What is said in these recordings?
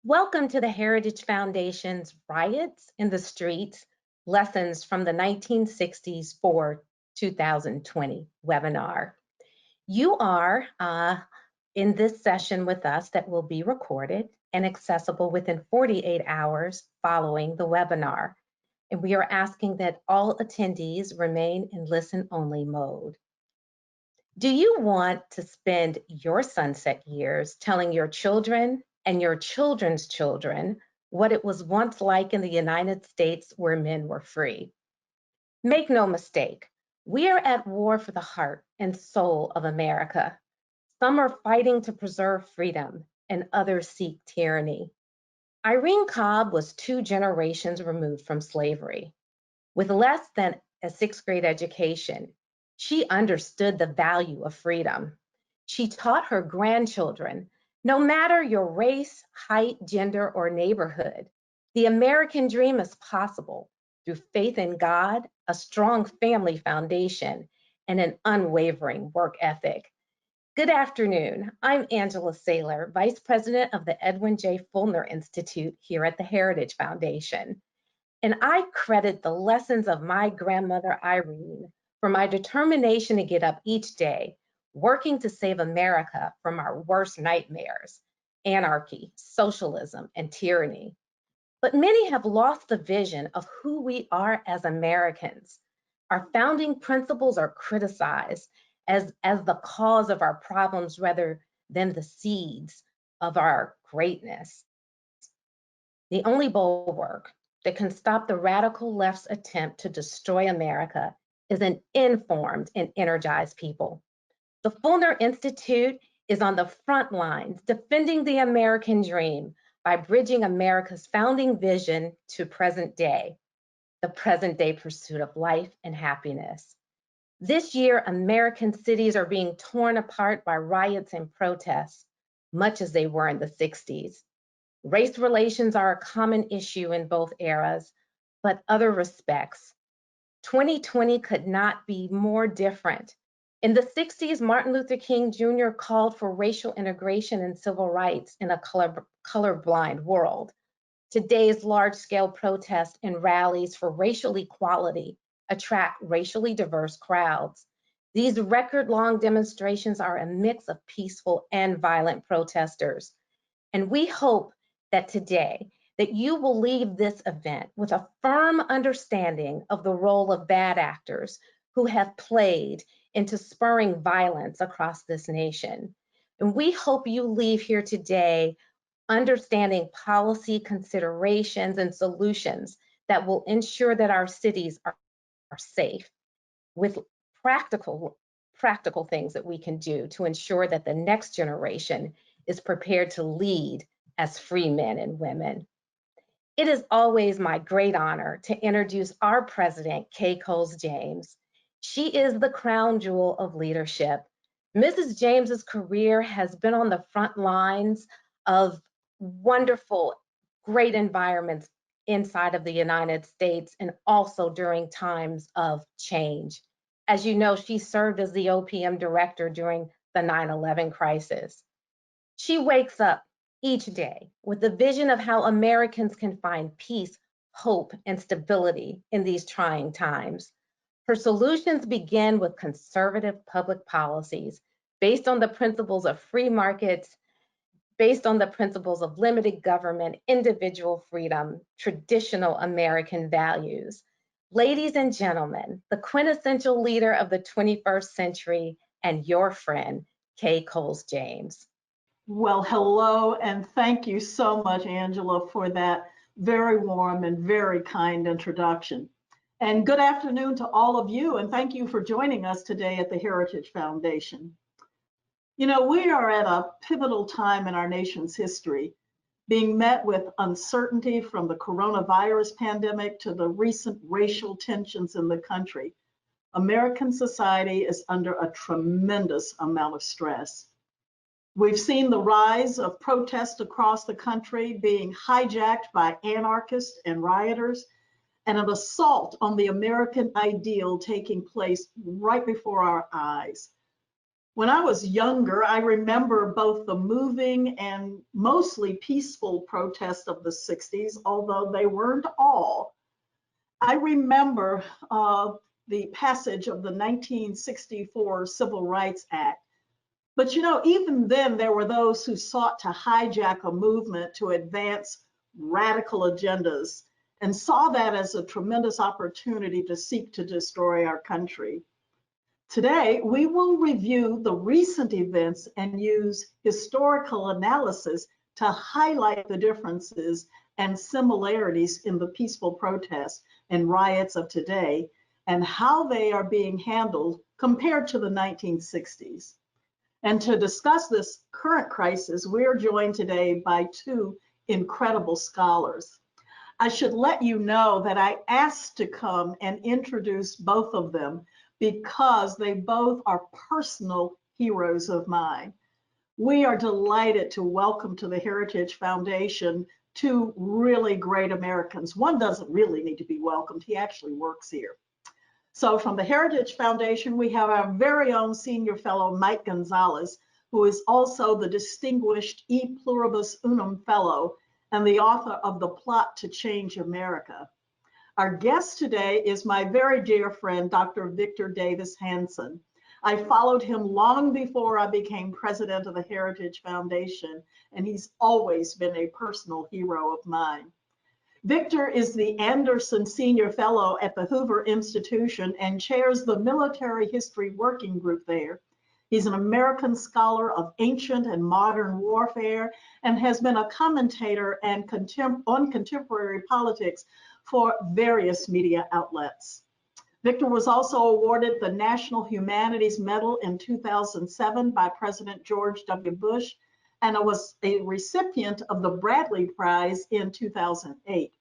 Welcome to the Heritage Foundation's Riots in the Streets, Lessons from the 1960s for 2020 webinar. You are in this session with us that will be recorded and accessible within 48 hours following the webinar. And we are asking that all attendees remain in listen-only mode. Do you want to spend your sunset years telling your children and your children's children what it was once like in the United States where men were free? Make no mistake, we are at war for the heart and soul of America. Some are fighting to preserve freedom and others seek tyranny. Irene Cobb was 2 generations removed from slavery. With less than a 6th grade education, she understood the value of freedom. She taught her grandchildren, no matter your race, height, gender, or neighborhood, the American dream is possible through faith in God, a strong family foundation, and an unwavering work ethic. Good afternoon. I'm Angela Saylor, Vice President of the Edwin J. Fulner Institute here at the Heritage Foundation. And I credit the lessons of my grandmother, Irene, for my determination to get up each day, working to save America from our worst nightmares, anarchy, socialism, and tyranny. But many have lost the vision of who we are as Americans. Our founding principles are criticized as the cause of our problems rather than the seeds of our greatness. The only bulwark that can stop the radical left's attempt to destroy America is an informed and energized people. The Fulner Institute is on the front lines defending the American dream by bridging America's founding vision to present day, the present day pursuit of life and happiness. This year, American cities are being torn apart by riots and protests, much as they were in the 60s. Race relations are a common issue in both eras, but other respects. 2020 could not be more different. In the 60s, Martin Luther King Jr. called for racial integration and civil rights in a colorblind world. Today's large-scale protests and rallies for racial equality attract racially diverse crowds. These record-long demonstrations are a mix of peaceful and violent protesters. And we hope that today that you will leave this event with a firm understanding of the role of bad actors who have played into spurring violence across this nation. And we hope you leave here today understanding policy considerations and solutions that will ensure that our cities are safe, with practical things that we can do to ensure that the next generation is prepared to lead as free men and women. It is always my great honor to introduce our president, Kay Coles James. She is the crown jewel of leadership. Mrs. James's career has been on the front lines of wonderful, great environments inside of the United States and also during times of change. As you know, she served as the OPM director during the 9/11 crisis. She wakes up each day with the vision of how Americans can find peace, hope, and stability in these trying times. Her solutions begin with conservative public policies based on the principles of free markets, based on the principles of limited government, individual freedom, traditional American values. Ladies and gentlemen, the quintessential leader of the 21st century and your friend, Kay Coles James. Well, hello, and thank you so much, Angela, for that very warm and very kind introduction. And good afternoon to all of you, and thank you for joining us today at the Heritage Foundation. You know, we are at a pivotal time in our nation's history, being met with uncertainty from the coronavirus pandemic to the recent racial tensions in the country. American society is under a tremendous amount of stress. We've seen the rise of protests across the country being hijacked by anarchists and rioters, and an assault on the American ideal taking place right before our eyes. When I was younger, I remember both the moving and mostly peaceful protests of the 60s, although they weren't all. I remember the passage of the 1964 Civil Rights Act. But you know, even then, there were those who sought to hijack a movement to advance radical agendas and saw that as a tremendous opportunity to seek to destroy our country. Today, we will review the recent events and use historical analysis to highlight the differences and similarities in the peaceful protests and riots of today and how they are being handled compared to the 1960s. And to discuss this current crisis, we are joined today by two incredible scholars. I should let you know that I asked to come and introduce both of them because they both are personal heroes of mine. We are delighted to welcome to the Heritage Foundation two really great Americans. One doesn't really need to be welcomed, he actually works here. So from the Heritage Foundation, we have our very own senior fellow, Mike Gonzalez, who is also the distinguished E Pluribus Unum Fellow and the author of The Plot to Change America. Our guest today is my very dear friend, Dr. Victor Davis Hansen. I followed him long before I became president of the Heritage Foundation, and he's always been a personal hero of mine. Victor is the Anderson Senior Fellow at the Hoover Institution and chairs the Military History Working Group there. He's an American scholar of ancient and modern warfare and has been a commentator and on contemporary politics for various media outlets. Victor was also awarded the National Humanities Medal in 2007 by President George W. Bush and was a recipient of the Bradley Prize in 2008.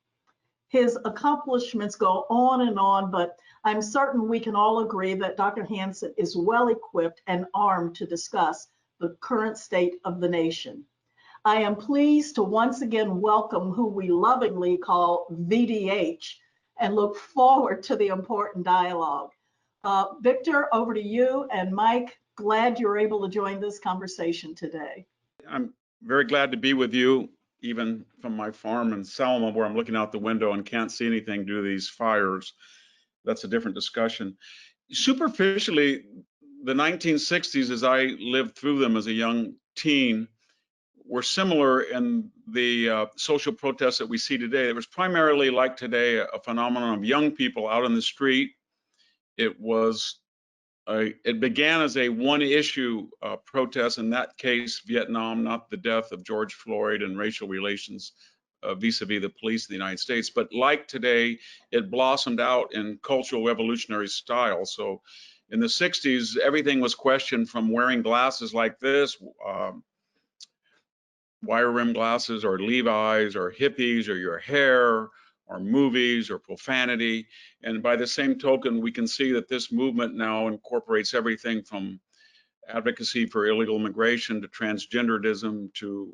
His accomplishments go on and on, but I'm certain we can all agree that Dr. Hansen is well equipped and armed to discuss the current state of the nation. I am pleased to once again welcome who we lovingly call VDH and look forward to the important dialogue. Victor, over to you, and Mike, glad you're able to join this conversation today. I'm very glad to be with you, even from my farm in Selma, where I'm looking out the window and can't see anything due to these fires. That's a different discussion. Superficially, the 1960s, as I lived through them as a young teen, were similar in the social protests that we see today. It was primarily, like today, a phenomenon of young people out on the street. It began as a one-issue protest, in that case, Vietnam, not the death of George Floyd and racial relations vis-a-vis the police of the United States. But like today, it blossomed out in cultural revolutionary style. So in the 60s, everything was questioned, from wearing glasses like this, wire rim glasses, or Levi's, or hippies, or your hair, or movies, or profanity. And by the same token, we can see that this movement now incorporates everything from advocacy for illegal immigration to transgenderism to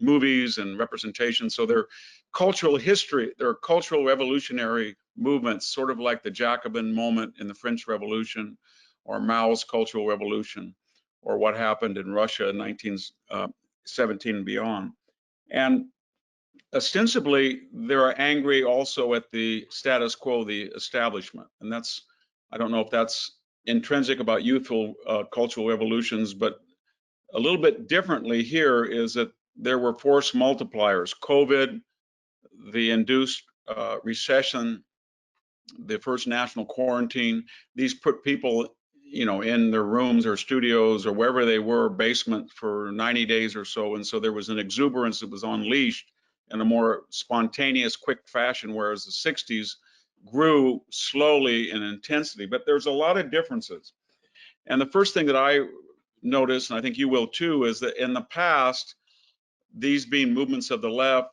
movies and representation. So they're cultural history, they're cultural revolutionary movements, sort of like the Jacobin moment in the French Revolution, or Mao's Cultural Revolution, or what happened in Russia in 1917 and beyond. And ostensibly, they're angry also at the status quo, the establishment. And that's, I don't know if that's intrinsic about youthful cultural revolutions, but a little bit differently here is that there were force multipliers. COVID, the induced recession, the first national quarantine, these put people, you know, in their rooms or studios or wherever they were, basement, for 90 days or so. And so there was an exuberance that was unleashed in a more spontaneous, quick fashion, whereas the 60s grew slowly in intensity. But there's a lot of differences. And the first thing that I noticed, and I think you will too, is that in the past, these being movements of the left,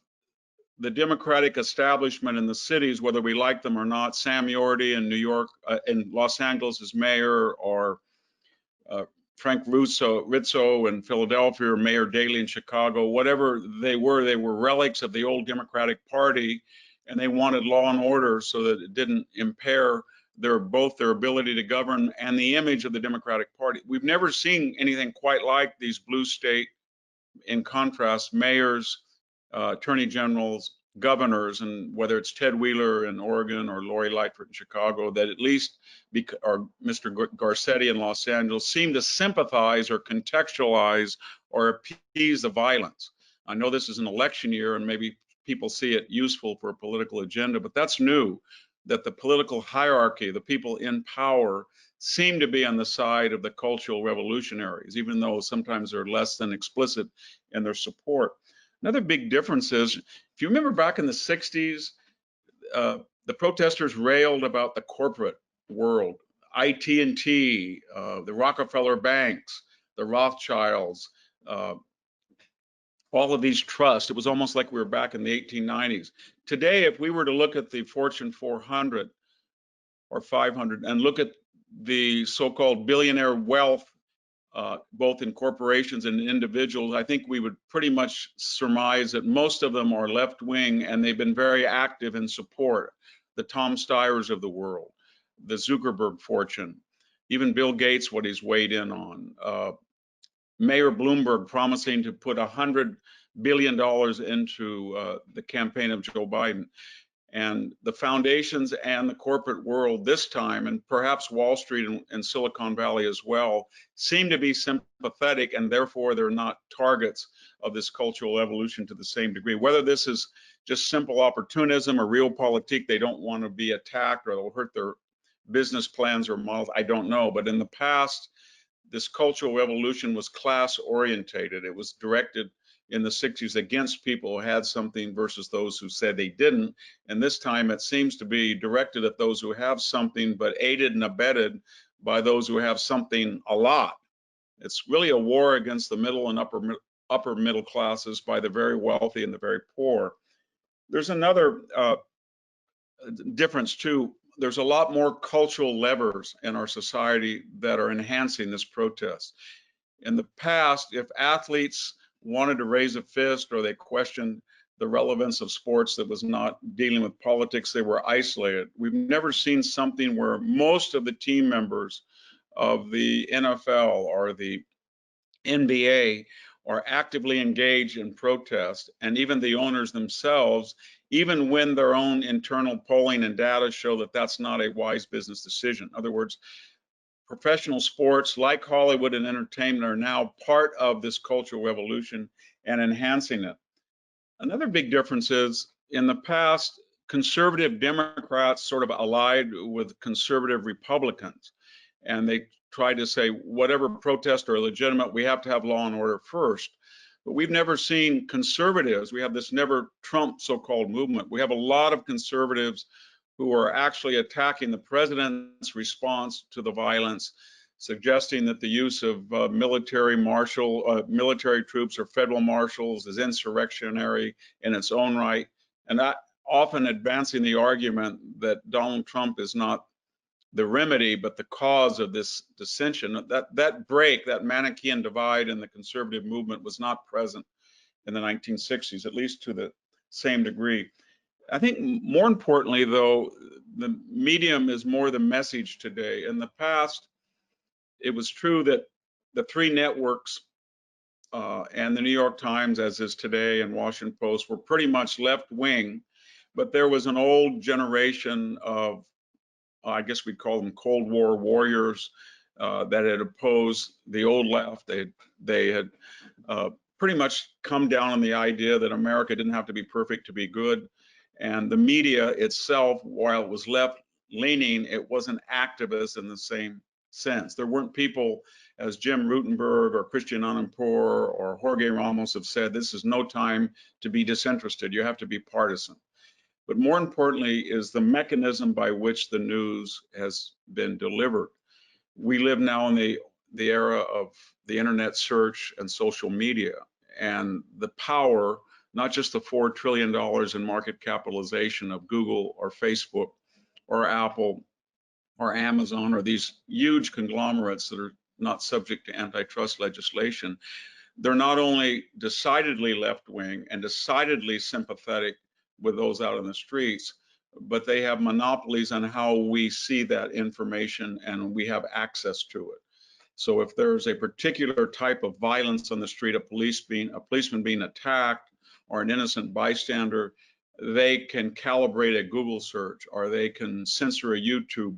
the Democratic establishment in the cities, whether we like them or not, Sam Yorty in New York, in Los Angeles as mayor, or Frank Rizzo in Philadelphia, or Mayor Daley in Chicago, whatever they were relics of the old Democratic Party, and they wanted law and order so that it didn't impair both their ability to govern and the image of the Democratic Party. We've never seen anything quite like these blue state, in contrast, mayors, attorney generals, governors, and whether it's Ted Wheeler in Oregon or Lori Lightfoot in Chicago, that at least, or Mr. Garcetti in Los Angeles, seem to sympathize or contextualize or appease the violence. I know this is an election year and maybe people see it useful for a political agenda, but that's new, that the political hierarchy, the people in power, seem to be on the side of the cultural revolutionaries, even though sometimes they're less than explicit in their support. Another big difference is, if you remember back in the 60s, the protesters railed about the corporate world, IT&T, the Rockefeller banks, the Rothschilds, all of these trusts. It was almost like we were back in the 1890s. Today, if we were to look at the Fortune 400 or 500 and look at the so-called billionaire wealth, both in corporations and individuals, I think we would pretty much surmise that most of them are left-wing, and they've been very active in support. The Tom Steyers of the world, the Zuckerberg fortune, even Bill Gates, what he's weighed in on. Mayor Bloomberg promising to put $100 billion into the campaign of Joe Biden. And the foundations and the corporate world this time, and perhaps Wall Street and Silicon Valley as well, seem to be sympathetic, and therefore they're not targets of this cultural evolution to the same degree. Whether this is just simple opportunism or realpolitik, they don't want to be attacked or it'll hurt their business plans or models, I don't know. But in the past, this cultural revolution was class orientated. It was directed in the 60s against people who had something versus those who said they didn't. And this time it seems to be directed at those who have something, but aided and abetted by those who have something a lot. It's really a war against the middle and upper middle classes by the very wealthy and the very poor. There's another difference too. There's a lot more cultural levers in our society that are enhancing this protest. In the past, if athletes wanted to raise a fist or they questioned the relevance of sports that was not dealing with politics, they were isolated. We've never seen something where most of the team members of the NFL or the NBA are actively engaged in protest, and even the owners themselves, even when their own internal polling and data show that that's not a wise business decision. In other words, professional sports like Hollywood and entertainment are now part of this cultural revolution and enhancing it. Another big difference is, in the past, conservative Democrats sort of allied with conservative Republicans, and they tried to say whatever protests are legitimate, we have to have law and order first. But we've never seen conservatives. We have this never Trump so-called movement. We have a lot of conservatives who are actually attacking the president's response to the violence, suggesting that the use of military troops or federal marshals is insurrectionary in its own right, and that often advancing the argument that Donald Trump is not the remedy, but the cause of this dissension. That break, that Manichaean divide in the conservative movement was not present in the 1960s, at least to the same degree. I think more importantly, though, the medium is more the message today. In the past, it was true that the three networks and the New York Times, as is today, and Washington Post were pretty much left wing, but there was an old generation of, I guess we'd call them Cold War warriors that had opposed the old left. They had pretty much come down on the idea that America didn't have to be perfect to be good. And the media itself, while it was left leaning, it wasn't activist in the same sense. There weren't people, as Jim Rutenberg or Christian Amanpour or Jorge Ramos have said, this is no time to be disinterested. You have to be partisan. But more importantly is the mechanism by which the news has been delivered. We live now in the era of the internet search and social media, and the power, not just the $4 trillion in market capitalization of Google or Facebook or Apple or Amazon or these huge conglomerates that are not subject to antitrust legislation. They're not only decidedly left-wing and decidedly sympathetic with those out in the streets, but they have monopolies on how we see that information and we have access to it. So if there's a particular type of violence on the street, a policeman being attacked or an innocent bystander, they can calibrate a Google search, or they can censor a YouTube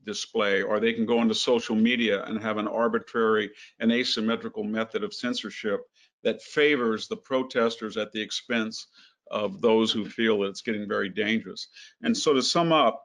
display, or they can go into social media and have an arbitrary and asymmetrical method of censorship that favors the protesters at the expense of those who feel that it's getting very dangerous. And so to sum up,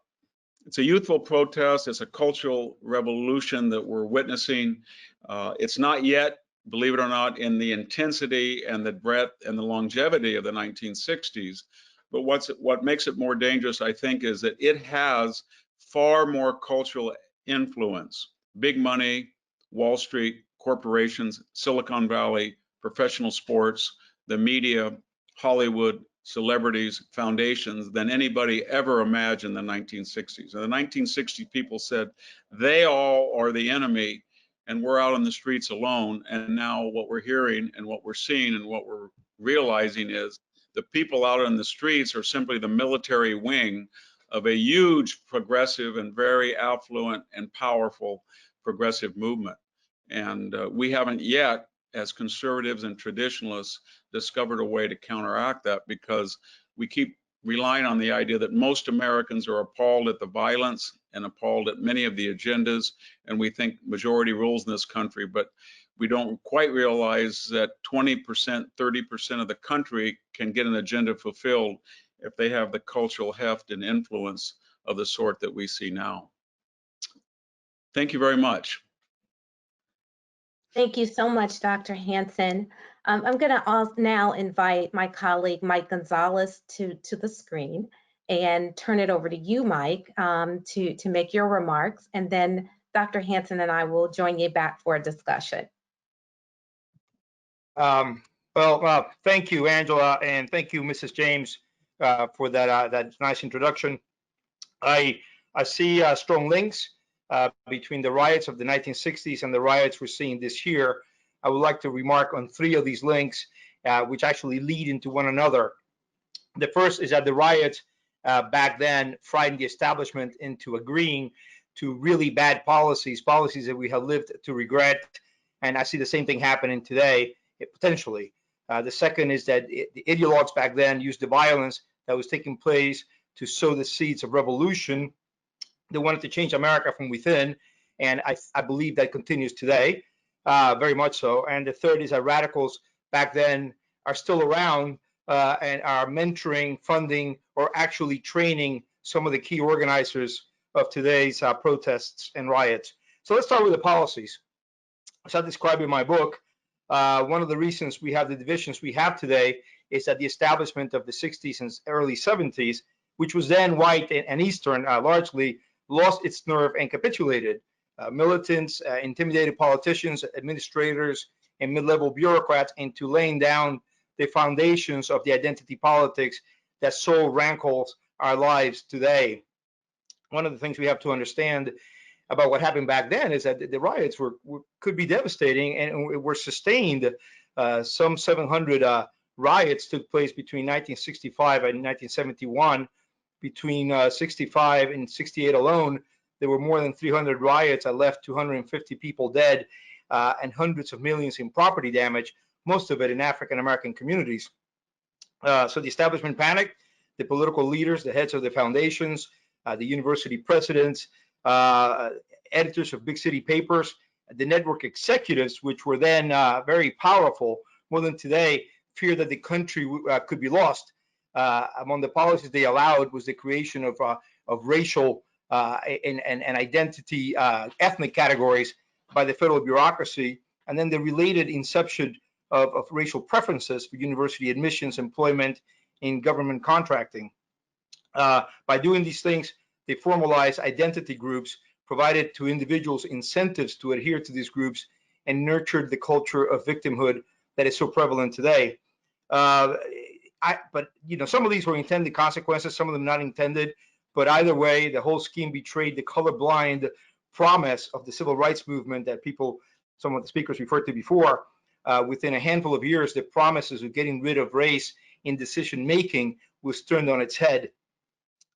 it's a youthful protest. It's a cultural revolution that we're witnessing. It's not yet, believe it or not, in the intensity and the breadth and the longevity of the 1960s. But what makes it more dangerous, I think, is that it has far more cultural influence. Big money, Wall Street, corporations, Silicon Valley, professional sports, the media, Hollywood, celebrities, foundations than anybody ever imagined in the 1960s. In the 1960s, people said they all are the enemy and we're out on the streets alone. And now what we're hearing and what we're seeing and what we're realizing is the people out on the streets are simply the military wing of a huge progressive and very affluent and powerful progressive movement. And we haven't yet, as conservatives and traditionalists, discovered a way to counteract that, because we keep relying on the idea that most Americans are appalled at the violence and appalled at many of the agendas, and we think majority rules in this country, but we don't quite realize that 20%, 30% of the country can get an agenda fulfilled if they have the cultural heft and influence of the sort that we see now. Thank you very much. Thank you so much, Dr. Hansen. I'm going to now invite my colleague, Mike Gonzalez, to the screen and turn it over to you, Mike, to make your remarks. And then Dr. Hansen and I will join you back for a discussion. Thank you, Angela, and thank you, Mrs. James, for that nice introduction. I see strong links between the riots of the 1960s and the riots we're seeing this year. I would like to remark on 3 of these links, which actually lead into one another. The first is that the riots back then frightened the establishment into agreeing to really bad policies that we have lived to regret. And I see the same thing happening today, potentially. The second is that the ideologues back then used the violence that was taking place to sow the seeds of revolution. They wanted to change America from within, and I believe that continues today, very much so. And the third is that radicals back then are still around and are mentoring, funding, or actually training some of the key organizers of today's protests and riots. So let's start with the policies. As I describe in my book, one of the reasons we have the divisions we have today is that the establishment of the 60s and early 70s, which was then white and Eastern largely, lost its nerve and capitulated. Militants intimidated politicians, administrators, and mid-level bureaucrats into laying down the foundations of the identity politics that so rankles our lives today. One of the things we have to understand about what happened back then is that the riots could be devastating and were sustained. Some 700 riots took place between 1965 and 1971. Between 65 and 68 alone, there were more than 300 riots that left 250 people dead and hundreds of millions in property damage, most of it in African American communities. So the establishment panicked. The political leaders, the heads of the foundations, the university presidents, editors of big city papers, the network executives, which were then very powerful, more than today, feared that the country could be lost. Among the policies they allowed was the creation of racial and identity ethnic categories by the federal bureaucracy, and then the related inception of racial preferences for university admissions, employment, in government contracting. By doing these things, they formalized identity groups, provided to individuals incentives to adhere to these groups, and nurtured the culture of victimhood that is so prevalent today. But some of these were intended consequences, some of them not intended. But either way, the whole scheme betrayed the colorblind promise of the civil rights movement that some of the speakers referred to before. Within a handful of years, the promises of getting rid of race in decision making was turned on its head.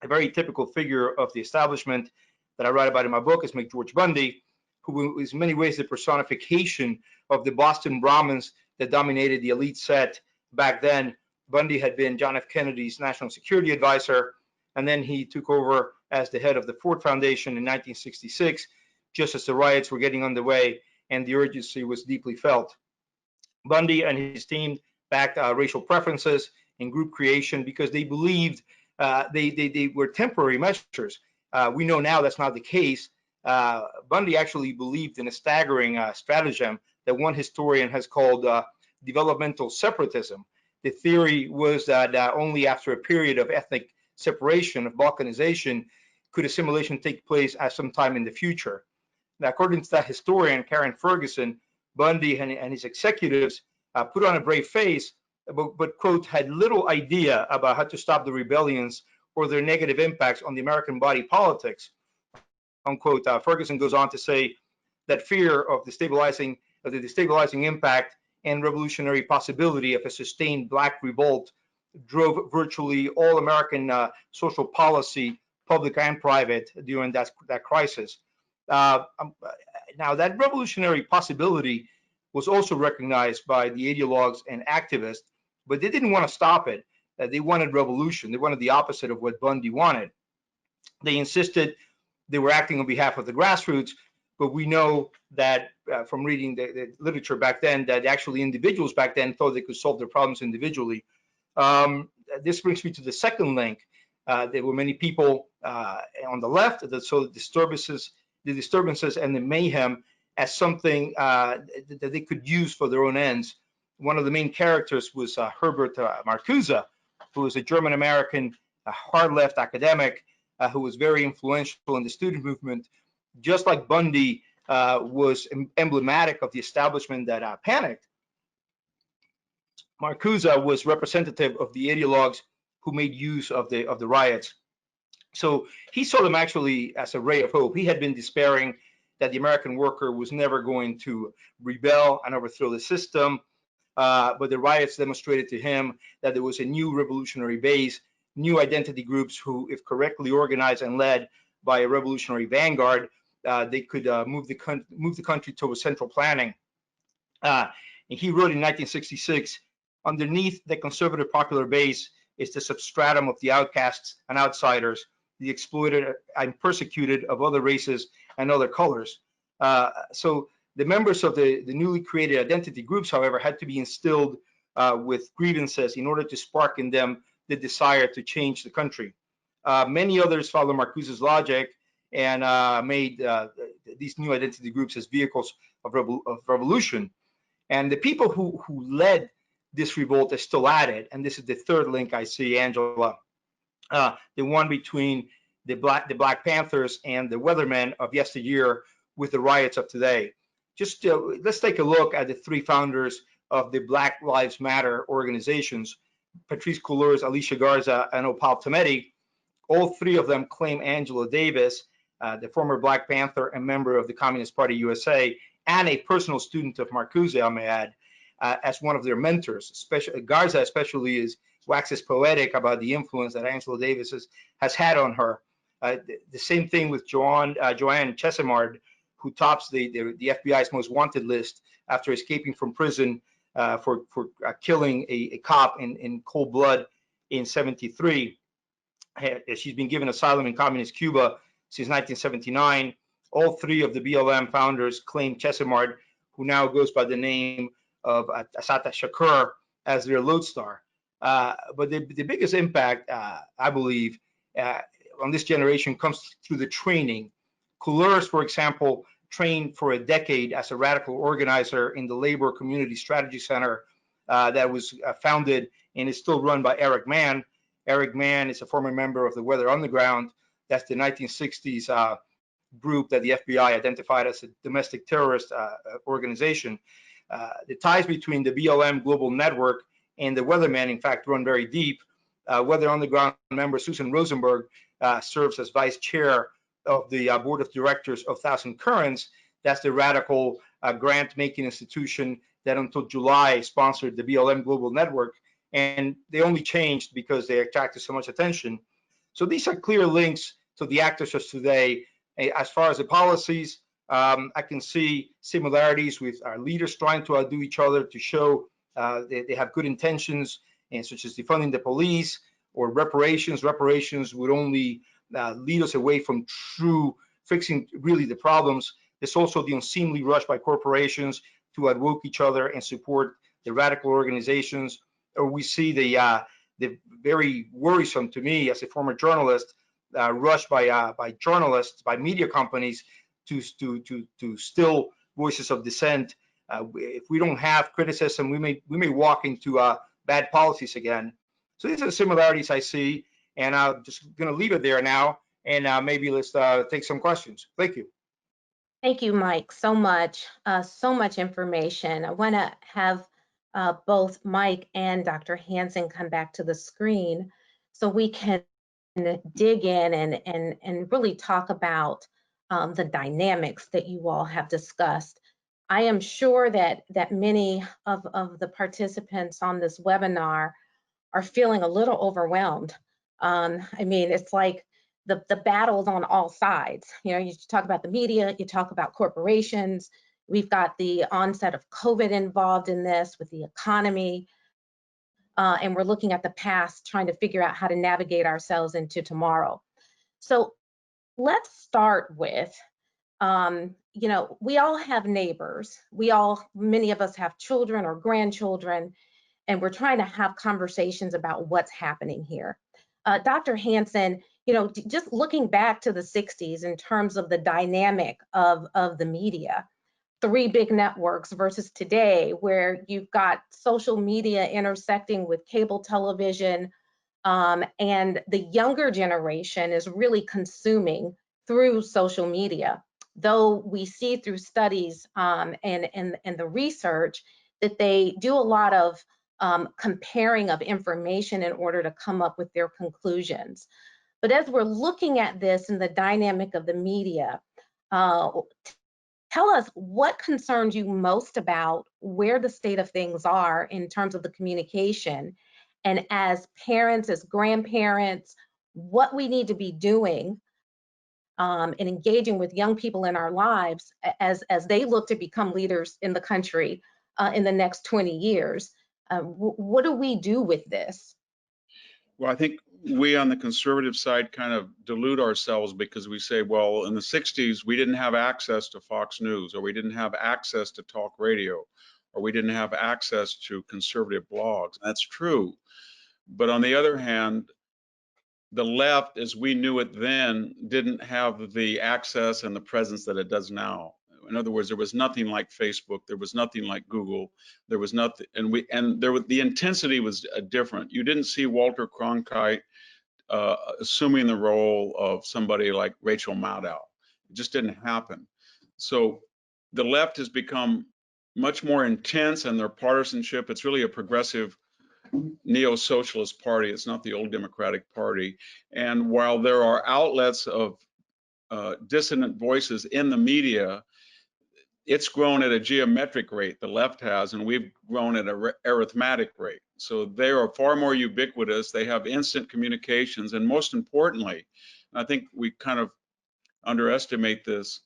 A very typical figure of the establishment that I write about in my book is McGeorge Bundy, who is in many ways the personification of the Boston Brahmins that dominated the elite set back then. Bundy had been John F. Kennedy's national security advisor, and then he took over as the head of the Ford Foundation in 1966, just as the riots were getting underway and the urgency was deeply felt. Bundy and his team backed racial preferences and group creation because they believed they were temporary measures. We know now that's not the case. Bundy actually believed in a staggering stratagem that one historian has called developmental separatism. The theory was that only after a period of ethnic separation, of balkanization, could assimilation take place at some time in the future. Now, according to that historian, Karen Ferguson, Bundy and his executives put on a brave face, but, quote, had little idea about how to stop the rebellions or their negative impacts on the American body politics, unquote. Ferguson goes on to say that fear of the destabilizing impact and revolutionary possibility of a sustained black revolt drove virtually all American social policy, public and private, during that crisis. Now, that revolutionary possibility was also recognized by the ideologues and activists, but they didn't want to stop it. They wanted revolution. They wanted the opposite of what Bundy wanted. They insisted they were acting on behalf of the grassroots, but we know that from reading the literature back then that actually individuals back then thought they could solve their problems individually. This brings me to the second link. There were many people on the left that saw the disturbances and the mayhem as something that they could use for their own ends. One of the main characters was Herbert Marx, who was a German-American hard left academic who was very influential in the student movement. Just like Bundy was emblematic of the establishment that panicked, Marx was representative of the ideologues who made use of the riots. So he saw them actually as a ray of hope. He had been despairing that the American worker was never going to rebel and overthrow the system. But the riots demonstrated to him that there was a new revolutionary base, new identity groups who, if correctly organized and led by a revolutionary vanguard, they could move the country towards central planning. And he wrote in 1966, underneath the conservative popular base is the substratum of the outcasts and outsiders, the exploited and persecuted of other races and other colors. So the members of the newly created identity groups, however, had to be instilled with grievances in order to spark in them the desire to change the country. Many others followed Marx's logic and made these new identity groups as vehicles of revolution. And the people who led this revolt are still at it. And this is the third link I see, Angela. The one between the Black Panthers and the Weathermen of yesteryear with the riots of today. Just let's take a look at the three founders of the Black Lives Matter organizations, Patrisse Cullors, Alicia Garza, and Opal Tometi. All three of them claim Angela Davis, the former Black Panther and member of the Communist Party USA, and a personal student of Marcuse, I may add, as one of their mentors. Garza especially waxes poetic about the influence that Angela Davis has had on her. The same thing with Joanne Chesimard, who tops the FBI's most wanted list after escaping from prison for killing a cop in cold blood in '73. She's been given asylum in communist Cuba since 1979. All three of the BLM founders claim Chesimard, who now goes by the name of Assata Shakur, as their lodestar. But the biggest impact, I believe, on this generation comes through the training. Cullors, for example, trained for a decade as a radical organizer in the Labor Community Strategy Center that was founded and is still run by Eric Mann. Eric Mann is a former member of the Weather Underground. That's the 1960s group that the FBI identified as a domestic terrorist organization. The ties between the BLM Global Network and the Weathermen, in fact, run very deep. Weather Underground member Susan Rosenberg serves as vice chair of the board of directors of Thousand Currents. That's the radical grant-making institution that until July sponsored the BLM Global Network, and they only changed because they attracted so much attention. So these are clear links to the actors of today. As far as the policies, I can see similarities with our leaders trying to outdo each other to show they have good intentions, and such as defunding the police or reparations. Reparations would only lead us away from true fixing really the problems. There's also the unseemly rush by corporations to outwork each other and support the radical organizations. Or we see the very worrisome, to me as a former journalist, rush by journalists, by media companies to still voices of dissent. If we don't have criticism, we may walk into bad policies again. So these are the similarities I see, and I'm just going to leave it there now, and maybe let's take some questions. Thank you. Thank you, Mike, so much information. I want to have both Mike and Dr. Hansen come back to the screen so we can dig in and really talk about the dynamics that you all have discussed. I am sure that many of the participants on this webinar are feeling a little overwhelmed. I mean, it's like the battles on all sides. You know, you talk about the media, you talk about corporations. We've got the onset of COVID involved in this with the economy. And we're looking at the past, trying to figure out how to navigate ourselves into tomorrow. So let's start with, you know, we all have neighbors. Many of us have children or grandchildren, and we're trying to have conversations about what's happening here. Dr. Hansen, you know, just looking back to the 60s in terms of the dynamic of the media, 3 big networks versus today, where you've got social media intersecting with cable television, and the younger generation is really consuming through social media. Though we see through studies and the research that they do a lot of comparing of information in order to come up with their conclusions. But as we're looking at this in the dynamic of the media, tell us what concerns you most about where the state of things are in terms of the communication, and as parents, as grandparents, what we need to be doing and engaging with young people in our lives as they look to become leaders in the country in the next 20 years. What do we do with this? Well, I think we on the conservative side kind of delude ourselves because we say, well, in the 60s, we didn't have access to Fox News, or we didn't have access to talk radio, or we didn't have access to conservative blogs. That's true. But on the other hand, the left, as we knew it then, didn't have the access and the presence that it does now. In other words, there was nothing like Facebook, there was nothing like Google, there was nothing, the intensity was different. You didn't see Walter Cronkite assuming the role of somebody like Rachel Maddow. It just didn't happen. So the left has become much more intense in their partisanship. It's really a progressive neo-socialist party. It's not the old Democratic Party. And while there are outlets of dissident voices in the media, it's grown at a geometric rate, the left has, and we've grown at an arithmetic rate. So they are far more ubiquitous. They have instant communications. And most importantly, I think we kind of underestimate this,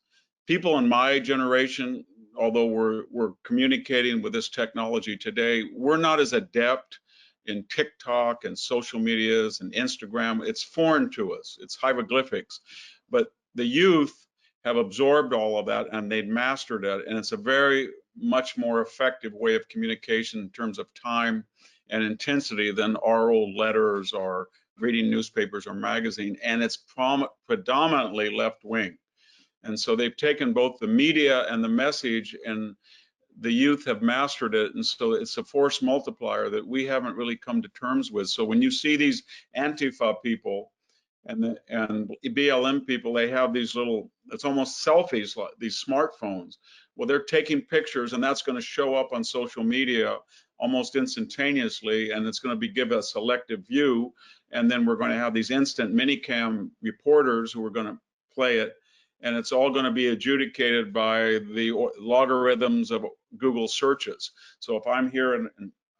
people in my generation, although we're communicating with this technology today, we're not as adept in TikTok and social medias and Instagram. It's foreign to us. It's hieroglyphics. But the youth have absorbed all of that and they've mastered it. And it's a very much more effective way of communication in terms of time and intensity than our old letters or reading newspapers or magazine. And it's predominantly left wing. And so they've taken both the media and the message, and the youth have mastered it. And so it's a force multiplier that we haven't really come to terms with. So when you see these Antifa people and BLM people, they have these little, it's almost selfies, like these smartphones. Well, they're taking pictures, and that's going to show up on social media almost instantaneously, and it's going to give a selective view. And then we're going to have these instant minicam reporters who are going to play it, and it's all going to be adjudicated by the logarithms of Google searches. So if I'm here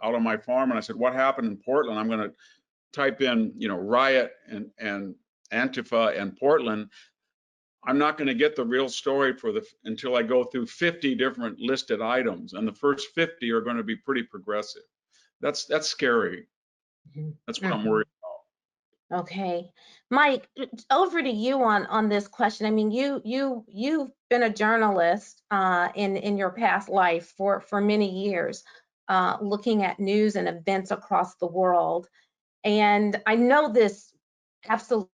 out on my farm and I said, what happened in Portland? I'm going to type in, riot and Antifa and Portland, I'm not going to get the real story until I go through 50 different listed items, and the first 50 are going to be pretty progressive. That's scary. That's what I'm worried about. Okay, Mike, over to you on this question. I mean, you've been a journalist in your past life for many years, looking at news and events across the world, and I know this absolutely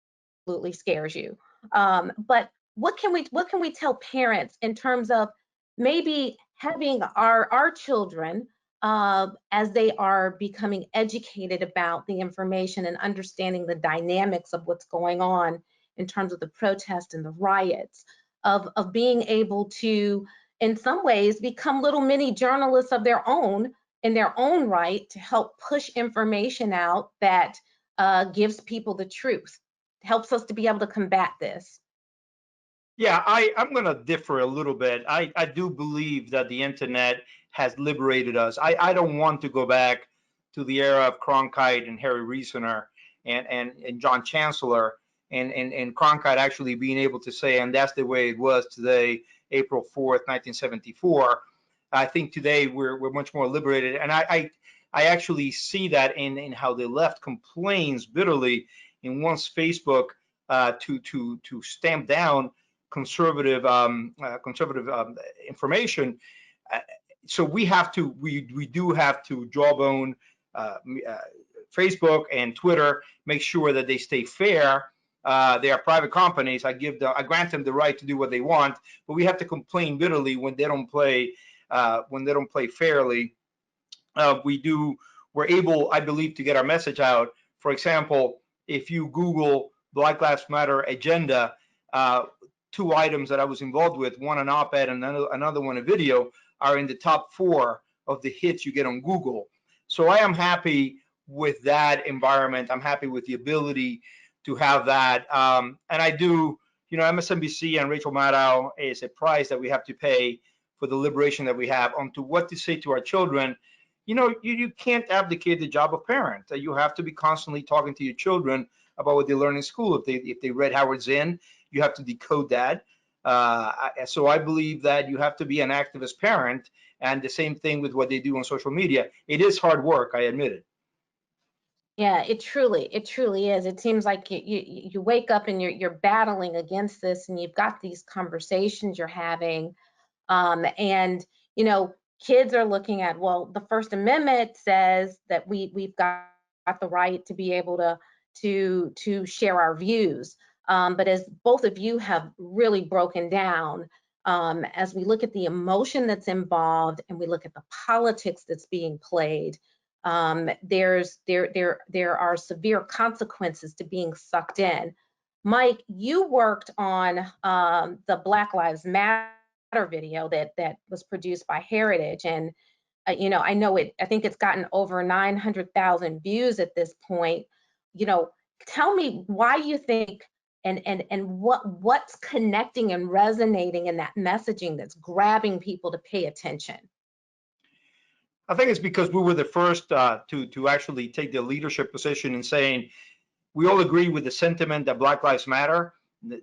scares you. But what can we tell parents in terms of maybe having our children, as they are becoming educated about the information and understanding the dynamics of what's going on in terms of the protest and the riots, of being able to, in some ways, become little mini journalists of their own in their own right, to help push information out that gives people the truth, helps us to be able to combat this? Yeah, I'm going to differ a little bit. I do believe that the internet has liberated us. I don't want to go back to the era of Cronkite and Harry Reasoner and John Chancellor and Cronkite actually being able to say, and that's the way it was today, April 4th, 1974. I think today we're much more liberated. And I actually see that in how the left complains bitterly and wants Facebook to stamp down conservative information. So we do have to jawbone Facebook and Twitter, make sure that they stay fair. They are private companies. I grant them the right to do what they want, but we have to complain bitterly when they don't play fairly. We're able, I believe, to get our message out. For example, if you Google Black Lives Matter agenda, two items that I was involved with, one an op-ed and another one a video, are in the top 4 of the hits you get on Google. So I am happy with that environment. I'm happy with the ability to have that. And I do, MSNBC and Rachel Maddow is a price that we have to pay for the liberation that we have onto what to say to our children. You can't abdicate the job of parent. You have to be constantly talking to your children about what they learn in school. If they read Howard Zinn, you have to decode that. So I believe that you have to be an activist parent, and the same thing with what they do on social media. It is hard work, I admit it. Yeah, it truly is. It seems like you wake up and you're battling against this, and you've got these conversations you're having, and kids are looking at, well, the First Amendment says that we've got the right to be able to share our views. But as both of you have really broken down, as we look at the emotion that's involved and we look at the politics that's being played, there are severe consequences to being sucked in. Mike, you worked on the Black Lives Matter video that was produced by Heritage, and I know I think it's gotten over 900,000 views at this point. Tell me why you think and what's connecting and resonating in that messaging that's grabbing people to pay attention. I think it's because we were the first to actually take the leadership position in saying we all agree with the sentiment that Black Lives Matter.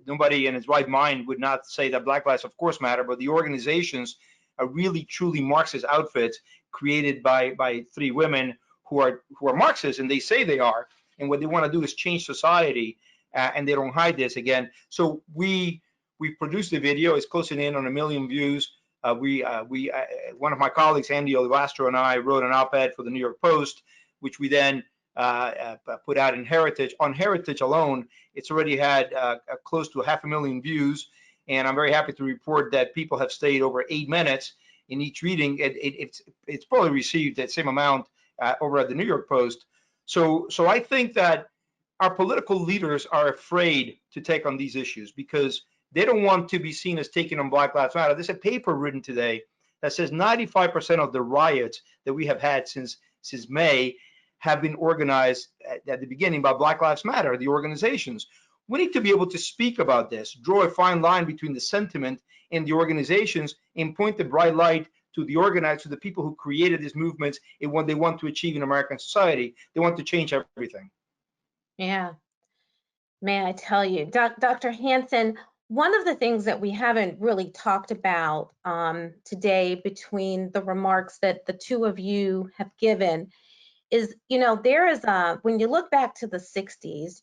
Nobody in his right mind would not say that Black Lives, of course, matter, but the organizations are really truly Marxist outfits created by 3 women who are Marxists, and they say they are, and what they want to do is change society, and they don't hide this again. So we produced the video. It's closing in on 1 million views. One of my colleagues, Andy Olivastro, and I wrote an op-ed for the New York Post, which we then put out in Heritage. On Heritage alone, it's already had close to 500,000 views, and I'm very happy to report that people have stayed over 8 minutes in each reading. It's probably received that same amount over at the New York Post. So I think that our political leaders are afraid to take on these issues because they don't want to be seen as taking on Black Lives Matter. There's a paper written today that says 95% of the riots that we have had since May have been organized at the beginning by Black Lives Matter, the organizations. We need to be able to speak about this, draw a fine line between the sentiment and the organizations, and point the bright light to the organizers, to the people who created these movements and what they want to achieve in American society. They want to change everything. Yeah. May I tell you, Dr. Hansen, one of the things that we haven't really talked about today between the remarks that the two of you have given is, there is when you look back to the 60s,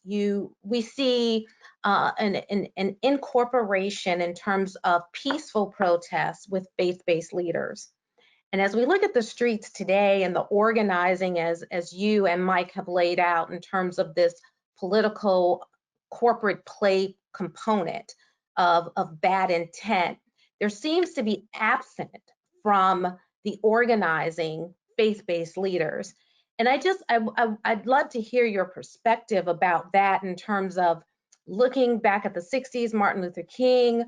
we see an incorporation in terms of peaceful protests with faith-based leaders. And as we look at the streets today and the organizing as you and Mike have laid out in terms of this political corporate play component of bad intent, there seems to be absent from the organizing faith-based leaders. And I'd love to hear your perspective about that in terms of looking back at the 60s, Martin Luther King,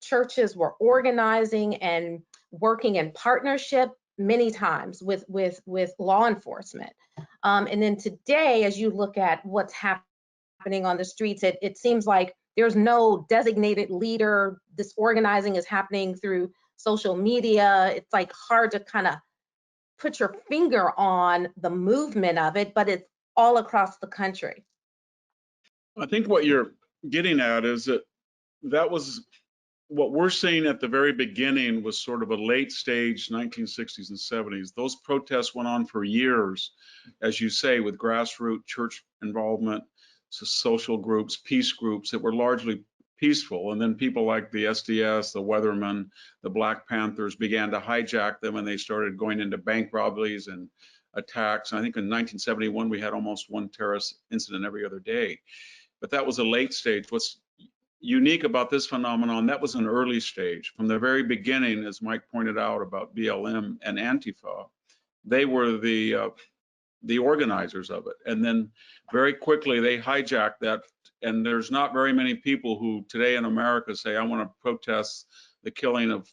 churches were organizing and working in partnership many times with law enforcement. And then today, as you look at what's happening on the streets, it seems like there's no designated leader. This organizing is happening through social media. It's like hard to kind of put your finger on the movement of it, but it's all across the country. I think what you're getting at is that was what we're seeing at the very beginning was sort of a late stage 1960s and 70s. Those protests went on for years, as you say, with grassroots church involvement, social groups, peace groups that were largely peaceful. And then people like the SDS, the Weathermen, the Black Panthers began to hijack them, and they started going into bank robberies and attacks. And I think in 1971, we had almost one terrorist incident every other day. But that was a late stage. What's unique about this phenomenon, that was an early stage. From the very beginning, as Mike pointed out about BLM and Antifa, they were the organizers of it. And then very quickly they hijacked that. And there's not very many people who today in America say, I want to protest the killing of,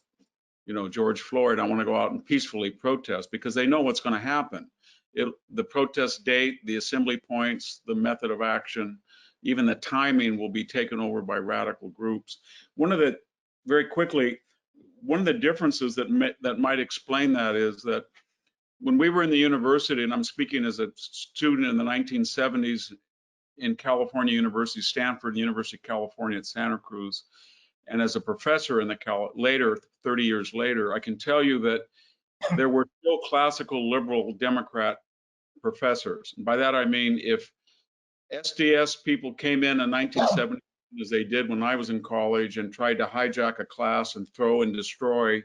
George Floyd. I want to go out and peacefully protest, because they know what's going to happen. The protest date, the assembly points, the method of action, even the timing will be taken over by radical groups. Very quickly, one of the differences that might explain that is that when we were in the university, and I'm speaking as a student in the 1970s in California University, Stanford, University of California at Santa Cruz, and as a professor in later, 30 years later, I can tell you that there were still classical liberal Democrat professors. And by that I mean, if SDS people came in 1970, as they did when I was in college, and tried to hijack a class and throw and destroy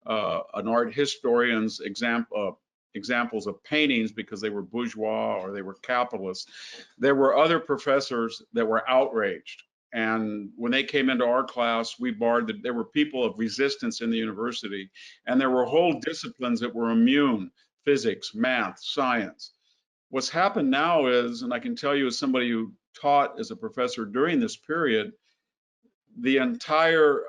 an art historian's examples of paintings because they were bourgeois or they were capitalists. There were other professors that were outraged. And when they came into our class, we barred that. There were people of resistance in the university, and there were whole disciplines that were immune: physics, math, science. What's happened now is, and I can tell you as somebody who taught as a professor during this period, the entire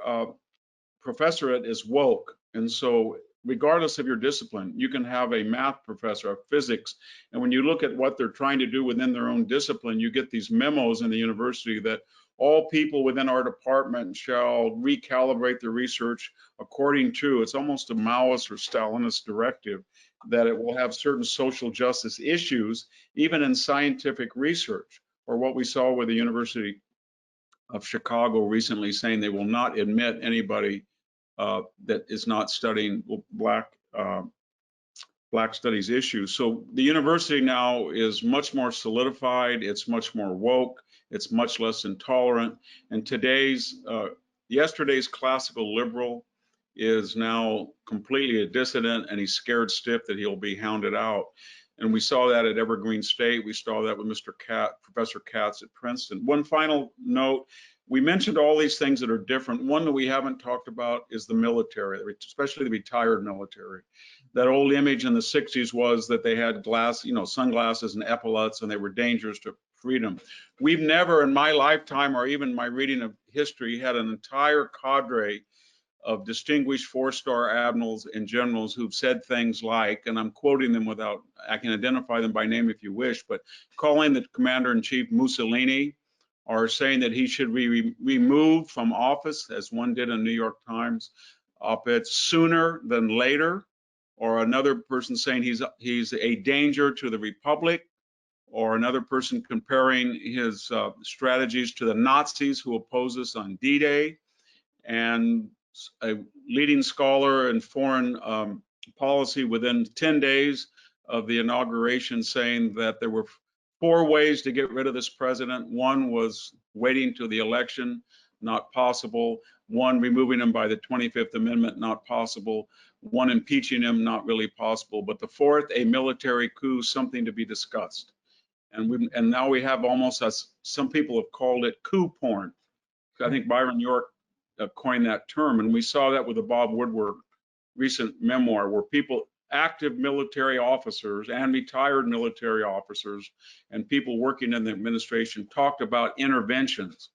professorate is woke. And so regardless of your discipline, you can have a math professor, a physics, and when you look at what they're trying to do within their own discipline, you get these memos in the university that all people within our department shall recalibrate their research according to, it's almost a Maoist or Stalinist directive, that it will have certain social justice issues, even in scientific research, or what we saw with the University of Chicago recently saying they will not admit anybody that is not studying Black studies issues. So the university now is much more solidified, it's much more woke, it's much less intolerant, and yesterday's classical liberal is now completely a dissident, and he's scared stiff that he'll be hounded out. And we saw that at Evergreen State. We saw that with Professor Katz at Princeton. One final note, we mentioned all these things that are different. One that we haven't talked about is the military, especially the retired military. That old image in the 60s was that they had sunglasses and epaulets, and they were dangerous to freedom. We've never in my lifetime, or even my reading of history, had an entire cadre of distinguished four-star admirals and generals who've said things like, and I'm quoting them I can identify them by name if you wish, but calling the commander-in-chief Mussolini, or saying that he should be removed from office, as one did in New York Times op-ed, sooner than later, or another person saying he's a danger to the republic, or another person comparing his strategies to the Nazis who opposed us on D-Day, and a leading scholar in foreign policy within 10 days of the inauguration saying that there were 4 ways to get rid of this president. One was waiting till the election, not possible. 1, removing him by the 25th Amendment, not possible. 1, impeaching him, not really possible. But the 4th, a military coup, something to be discussed. And now we have almost, as some people have called it, coup porn. I think Byron York coined that term, and we saw that with the Bob Woodward recent memoir, where people, active military officers and retired military officers and people working in the administration, talked about interventions,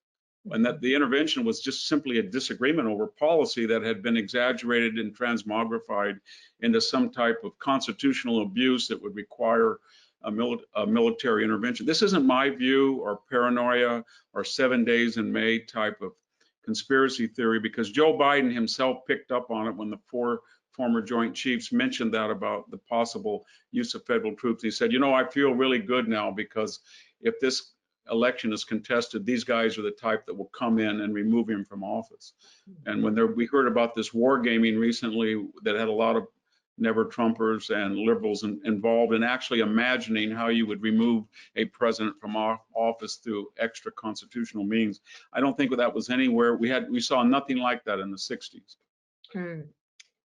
and that the intervention was just simply a disagreement over policy that had been exaggerated and transmogrified into some type of constitutional abuse that would require a military intervention. This isn't my view or paranoia or 7 days in May type of conspiracy theory, because Joe Biden himself picked up on it when the 4 former Joint Chiefs mentioned that about the possible use of federal troops. He said, you know, I feel really good now, because if this election is contested, these guys are the type that will come in and remove him from office. And when we heard about this wargaming recently that had a lot of never Trumpers and liberals involved in actually imagining how you would remove a president from office through extra constitutional means. I don't think that was anywhere. We saw nothing like that in the 60s.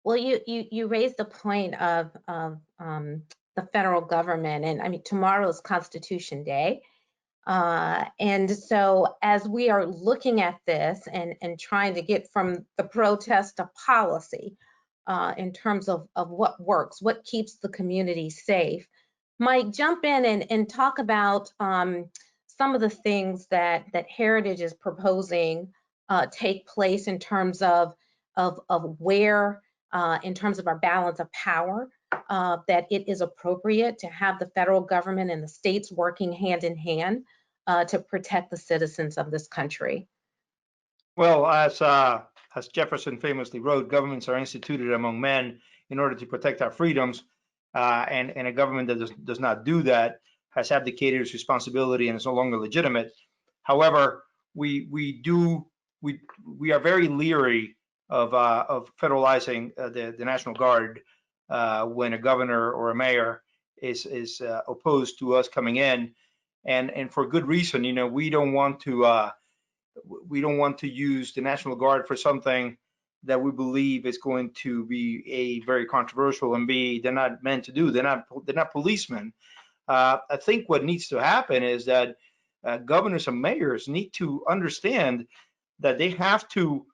Well, you raised the point of the federal government, and I mean, tomorrow's Constitution Day. And so as we are looking at this and trying to get from the protest to policy, in terms of what works, what keeps the community safe. Mike, jump in and talk about some of the things that Heritage is proposing take place in terms of where, in terms of our balance of power, that it is appropriate to have the federal government and the states working hand in hand to protect the citizens of this country. Well, as Jefferson famously wrote, governments are instituted among men in order to protect our freedoms, and a government that does not do that has abdicated its responsibility and is no longer legitimate. However, we are very leery of federalizing the National Guard when a governor or a mayor is opposed to us coming in, and for good reason. You know, we don't want to use the National Guard for something that we believe is going to be A, very controversial, and B, they're not meant to do. They're not policemen. I think what needs to happen is that governors and mayors need to understand that they have to.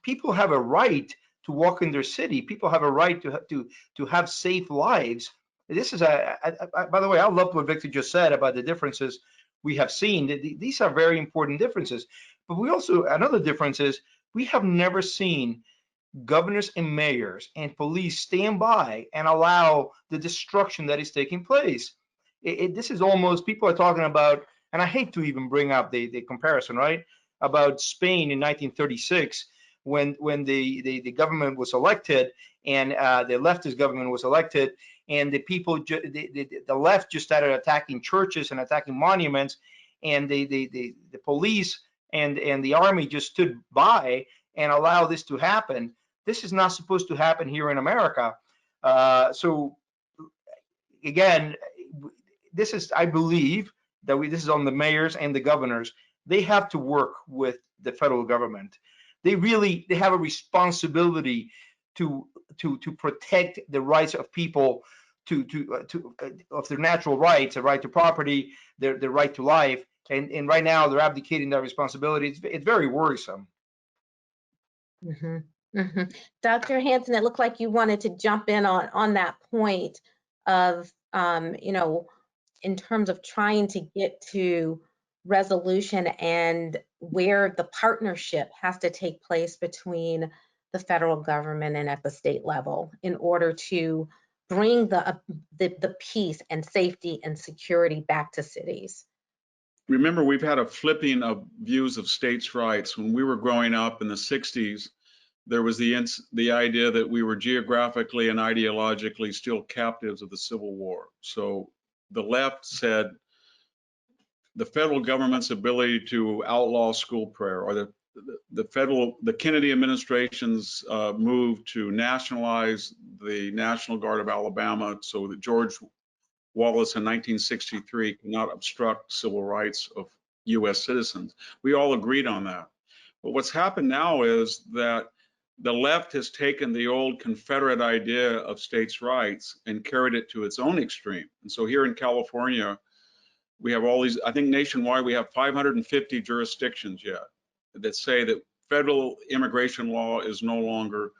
People have a right to walk in their city. People have a right to have safe lives. This is by the way, I love what Victor just said about the differences we have seen. These are very important differences. But we also, another difference is we have never seen governors and mayors and police stand by and allow the destruction that is taking place. This is almost, people are talking about, and I hate to even bring up the comparison, right, about Spain in 1936 when the government was elected, and the leftist government was elected, and the people, the left just started attacking churches and attacking monuments, and the police and the army just stood by and allowed this to happen. This is not supposed to happen here in America. So again, this is, I believe that this is on the mayors and the governors. They have to work with the federal government. They have a responsibility to protect the rights of people, of their natural rights, the right to property, their right to life, and right now they're abdicating that responsibility. It's very worrisome. Mm-hmm. Mm-hmm. Dr. Hansen, it looked like you wanted to jump in on that point of, you know, in terms of trying to get to resolution and where the partnership has to take place between the federal government and at the state level in order to bring the peace and safety and security back to cities. Remember, we've had a flipping of views of states' rights. When we were growing up in the 60s, there was the idea that we were geographically and ideologically still captives of the Civil War. So the left said the federal government's ability to outlaw school prayer, or the Kennedy administration's move to nationalize the National Guard of Alabama so that George Wallace in 1963 could not obstruct civil rights of US citizens. We all agreed on that. But what's happened now is that the left has taken the old Confederate idea of states' rights and carried it to its own extreme. And so here in California, we have all these, I think nationwide, we have 550 jurisdictions yet that say that federal immigration law is no longer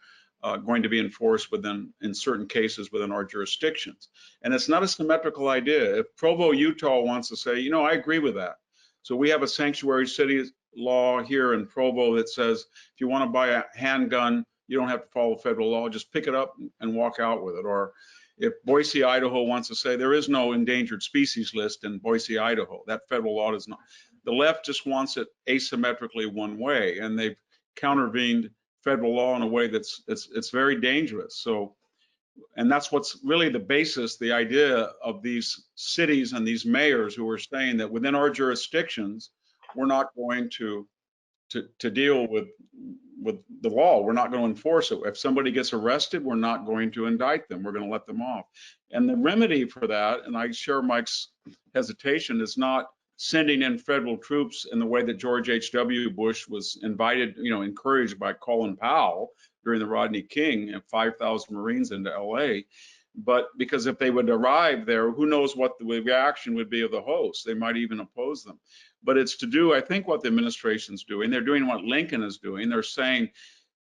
going to be enforced in certain cases within our jurisdictions. And it's not a symmetrical idea. If Provo, Utah wants to say, you know, I agree with that. So we have a sanctuary city law here in Provo that says if you want to buy a handgun, you don't have to follow federal law, just pick it up and walk out with it. Or if Boise, Idaho wants to say there is no endangered species list in Boise, Idaho, that federal law does not. The left just wants it asymmetrically one way, and they've countervened federal law in a way that's it's very dangerous. So, and that's what's really the basis, the idea of these cities and these mayors who are saying that within our jurisdictions, we're not going to deal with the law. We're not going to enforce it. If somebody gets arrested, we're not going to indict them. We're going to let them off. And the remedy for that, and I share Mike's hesitation, is not sending in federal troops in the way that George H.W. Bush was invited, you know, encouraged by Colin Powell during the Rodney King, and 5,000 Marines into LA. But because if they would arrive there, who knows what the reaction would be of the hosts? They might even oppose them. But it's to do, I think, what the administration's doing. They're doing what Lincoln is doing. They're saying,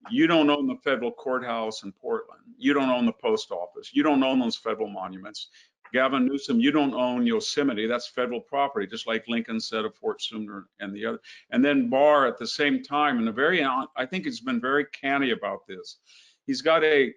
you don't own the federal courthouse in Portland. You don't own the post office. You don't own those federal monuments. Gavin Newsom, you don't own Yosemite. That's federal property, just like Lincoln said of Fort Sumner and the other. And then Barr at the same time, and I think he's been very canny about this. He's got a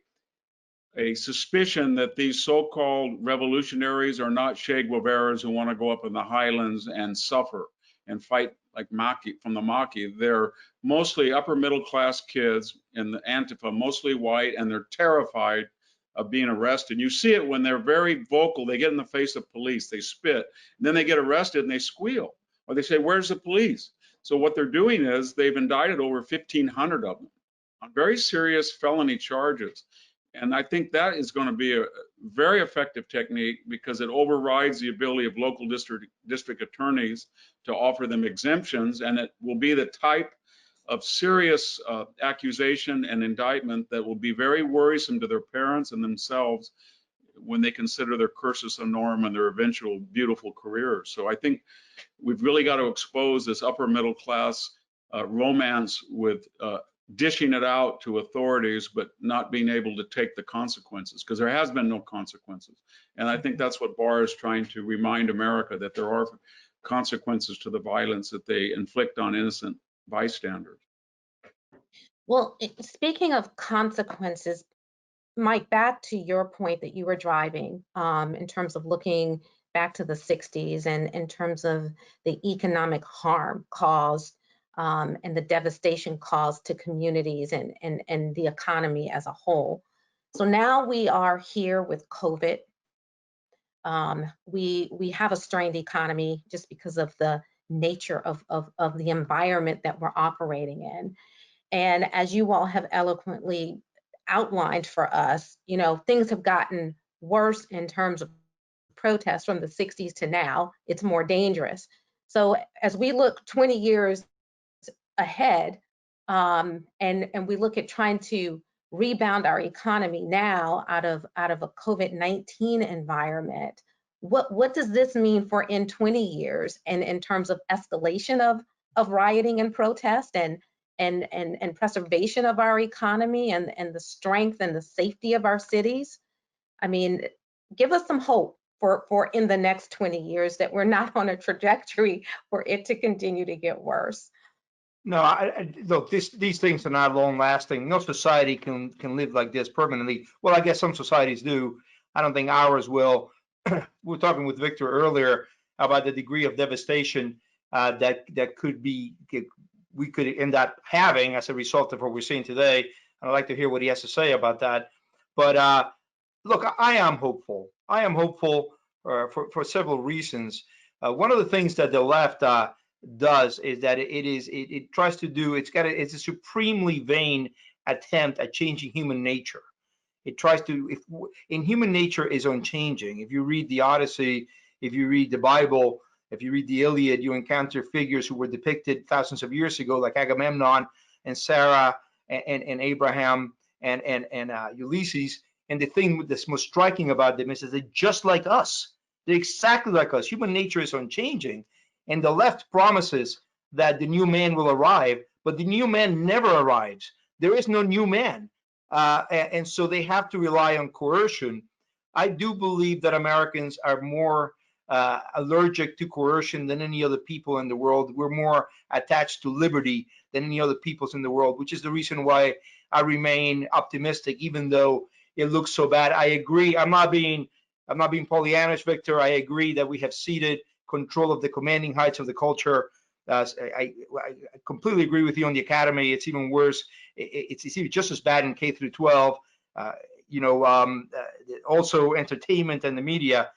suspicion that these so-called revolutionaries are not Che Guevaras who want to go up in the highlands and suffer and fight like Maquis from the Maquis. They're mostly upper middle class kids in the Antifa, mostly white, and they're terrified of being arrested. You see it when they're very vocal. They get in the face of police, they spit, and then they get arrested and they squeal, or they say, where's the police? So what they're doing is they've indicted over 1,500 of them on very serious felony charges. And I think that is going to be a very effective technique because it overrides the ability of local district attorneys to offer them exemptions, and it will be the type of serious accusation and indictment that will be very worrisome to their parents and themselves when they consider their cursus honorum and their eventual beautiful careers. So I think we've really got to expose this upper middle class romance with dishing it out to authorities, but not being able to take the consequences, because there has been no consequences. And I think that's what Barr is trying to remind America, that there are consequences to the violence that they inflict on innocent bystanders. Well, speaking of consequences, Mike, back to your point that you were driving in terms of looking back to the 60s and in terms of the economic harm caused and the devastation caused to communities and the economy as a whole. So now we are here with COVID. We have a strained economy just because of the nature of the environment that we're operating in. And as you all have eloquently outlined for us, you know, things have gotten worse in terms of protests from the 60s to now. It's more dangerous. So as we look 20 years ahead, and we look at trying to rebound our economy now out of a COVID-19 environment, what does this mean for in 20 years and in terms of escalation of rioting and protest and preservation of our economy and the strength and the safety of our cities? I mean, give us some hope for in the next 20 years that we're not on a trajectory for it to continue to get worse. No, look, these things are not long lasting. No society can live like this permanently. Well, I guess some societies do. I don't think ours will. We were talking with Victor earlier about the degree of devastation that we could end up having as a result of what we're seeing today. I'd like to hear what he has to say about that. But look, I am hopeful. I am hopeful for several reasons. One of the things that the left does is that it tries to do, it's a supremely vain attempt at changing human nature. It tries to, in human nature is unchanging. If you read the Odyssey, if you read the Bible, if you read the Iliad, you encounter figures who were depicted thousands of years ago, like Agamemnon and Sarah and Abraham and Ulysses. And the thing that's most striking about them is that they're just like us. They're exactly like us. Human nature is unchanging. And the left promises that the new man will arrive, but the new man never arrives. There is no new man. And so they have to rely on coercion. I do believe that Americans are more allergic to coercion than any other people in the world. We're more attached to liberty than any other peoples in the world, which is the reason why I remain optimistic, even though it looks so bad. I agree. I'm not being Pollyannish, Victor. I agree that we have ceded control of the commanding heights of the culture. I completely agree with you on the academy. It's even worse. It's even just as bad in K through 12. Also entertainment and the media.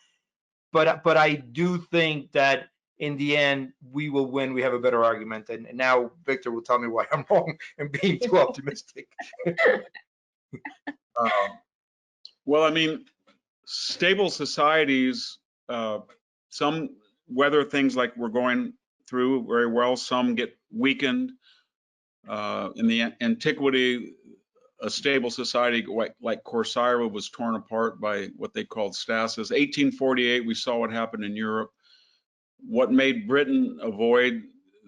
But I do think that in the end we will win. We have a better argument. And now Victor will tell me why I'm wrong and being too optimistic. Well, I mean, stable societies, some weather things like we're going through very well, some get weakened. In the antiquity, a stable society like Corcyra was torn apart by what they called stasis. 1848, we saw what happened in Europe. What made Britain avoid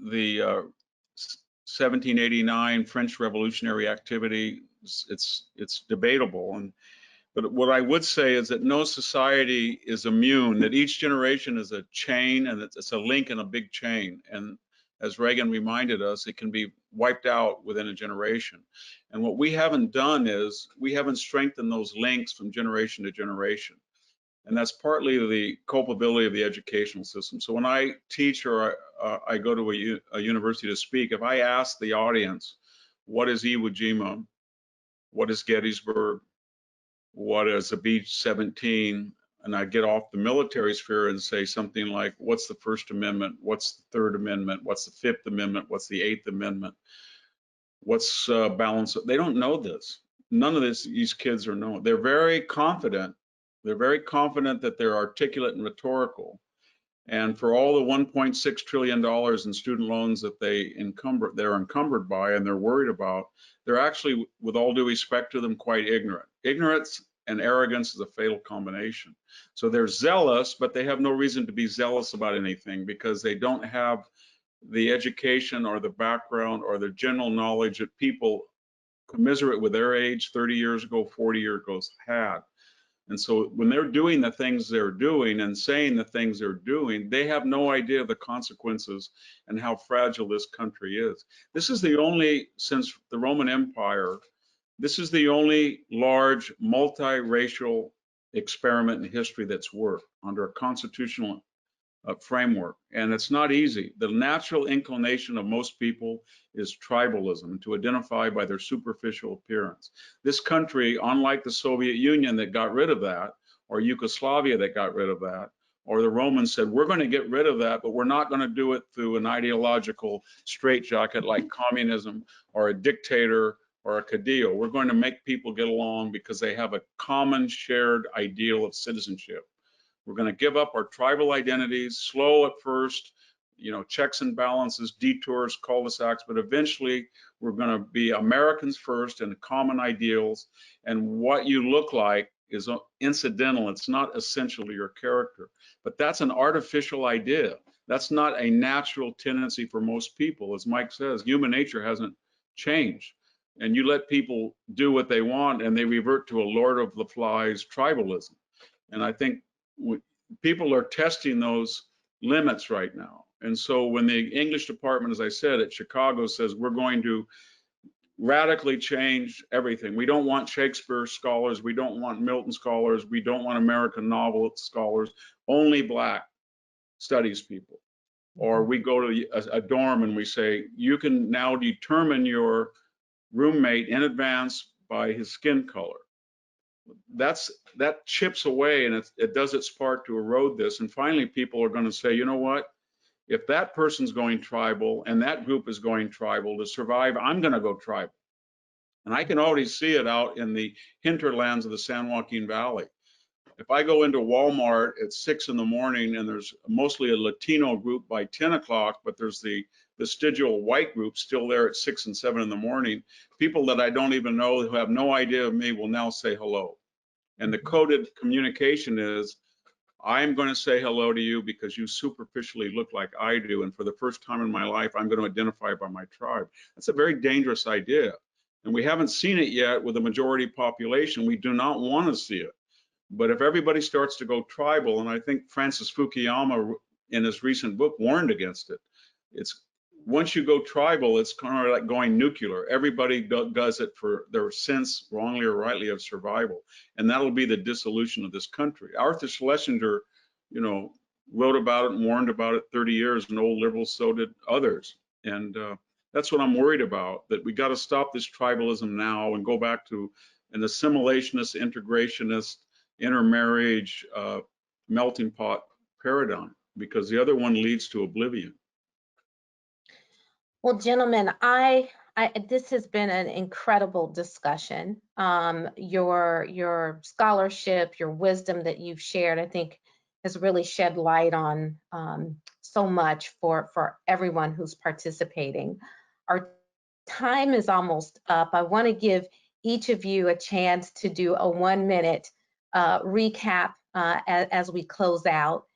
the 1789 French revolutionary activity, it's debatable. But what I would say is that no society is immune, that each generation is a chain, and it's a link in a big chain. And as Reagan reminded us, it can be wiped out within a generation. And what we haven't done is we haven't strengthened those links from generation to generation. And that's partly the culpability of the educational system. So when I teach or I go to a university to speak, if I ask the audience, what is Iwo Jima? What is Gettysburg? What is a Beach 17? And I get off the military sphere and say something like, what's the First Amendment? What's the Third Amendment? What's the Fifth Amendment? What's the Eighth Amendment? What's balance? They don't know this. None of this, these kids are known. They're very confident. They're very confident that they're articulate and rhetorical. And for all the $1.6 trillion in student loans that they're encumbered by and they're worried about, they're actually, with all due respect to them, quite ignorant. Ignorance and arrogance is a fatal combination. So they're zealous, but they have no reason to be zealous about anything because they don't have the education or the background or the general knowledge that people commiserate with their age 30 years ago, 40 years ago had. And so when they're doing the things they're doing and saying the things they're doing, they have no idea of the consequences and how fragile this country is. This is the only, since the Roman Empire, this is the only large multiracial experiment in history that's worked under a constitutional framework. And it's not easy. The natural inclination of most people is tribalism, to identify by their superficial appearance. This country, unlike the Soviet Union that got rid of that, or Yugoslavia that got rid of that, or the Romans said, we're going to get rid of that, but we're not going to do it through an ideological straitjacket like communism or a dictator or a Cadillo. We're going to make people get along because they have a common shared ideal of citizenship. We're going to give up our tribal identities, slow at first, checks and balances, detours, cul-de-sacs, but eventually we're going to be Americans first and common ideals. And what you look like is incidental. It's not essential to your character. But that's an artificial idea. That's not a natural tendency for most people. As Mike says, human nature hasn't changed. And you let people do what they want and they revert to a Lord of the Flies tribalism. And I think people are testing those limits right now. And so when the English department, as I said, at Chicago says, we're going to radically change everything. We don't want Shakespeare scholars. We don't want Milton scholars. We don't want American novel scholars, only Black studies people. Or we go to a dorm and we say, you can now determine your roommate in advance by his skin color. that chips away, and it does its part to erode this. And finally, people are going to say, you know what? If that person's going tribal and that group is going tribal to survive, I'm going to go tribal. And I can already see it out in the hinterlands of the San Joaquin Valley. If I go into Walmart at 6 in the morning and there's mostly a Latino group by 10 o'clock, but there's the vestigial white group still there at 6 and 7 in the morning, people that I don't even know who have no idea of me will now say hello. And the coded communication is, I'm going to say hello to you because you superficially look like I do. And for the first time in my life, I'm going to identify by my tribe. That's a very dangerous idea. And we haven't seen it yet with the majority population. We do not want to see it. But if everybody starts to go tribal, and I think Francis Fukuyama in his recent book warned against it, it's once you go tribal, it's kind of like going nuclear. Everybody does it for their sense, wrongly or rightly, of survival. And that'll be the dissolution of this country. Arthur Schlesinger, you know, wrote about it and warned about it 30 years, and old liberals, so did others. And that's what I'm worried about, that we got to stop this tribalism now and go back to an assimilationist, integrationist, intermarriage, melting pot paradigm, because the other one leads to oblivion. Well, gentlemen, this has been an incredible discussion. Your scholarship, your wisdom that you've shared, I think has really shed light on so much for everyone who's participating. Our time is almost up. I want to give each of you a chance to do a 1-minute recap as we close out.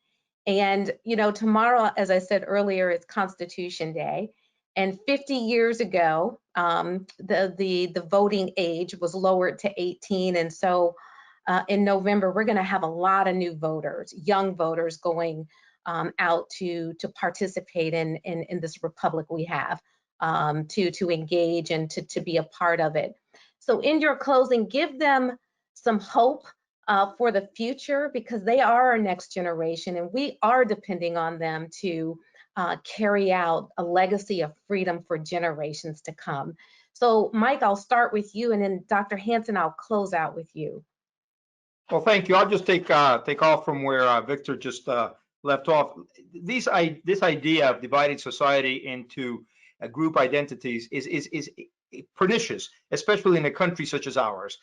And, you know, tomorrow, as I said earlier, is Constitution Day. And 50 years ago, the voting age was lowered to 18. And so in November, we're going to have a lot of new voters, young voters going out to participate in this republic we have, to engage and to be a part of it. So in your closing, give them some hope for the future, because they are our next generation and we are depending on them to carry out a legacy of freedom for generations to come. So Mike, I'll start with you, and then Dr. Hansen, I'll close out with you. Well, thank you. I'll just take off from where Victor just left off. This idea of dividing society into group identities is pernicious, especially in a country such as ours.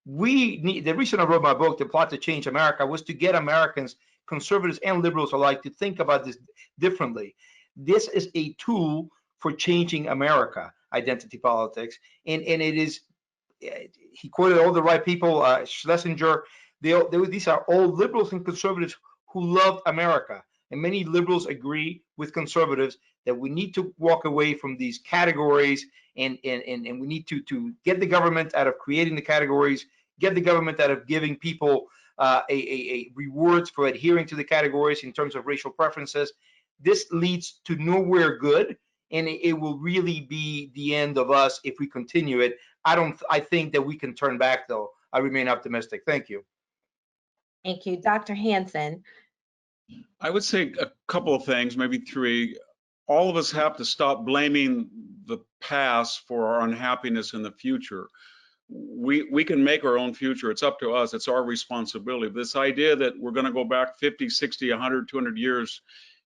The reason I wrote my book, The Plot to Change America, was to get Americans, conservatives and liberals alike, to think about this differently. This is a tool for changing America, identity politics, and it is. He quoted all the right people. Schlesinger. These are all liberals and conservatives who loved America, and many liberals agree with conservatives that we need to walk away from these categories, and we need to get the government out of creating the categories, get the government out of giving people a rewards for adhering to the categories in terms of racial preferences. This leads to nowhere good, and it will really be the end of us if we continue it. I think that we can turn back, though. I remain optimistic. Thank you. Thank you. Dr. Hansen. I would say a couple of things, maybe three. All of us have to stop blaming the past for our unhappiness in the future. We can make our own future. It's up to us. It's our responsibility. This idea that we're going to go back 50, 60, 100, 200 years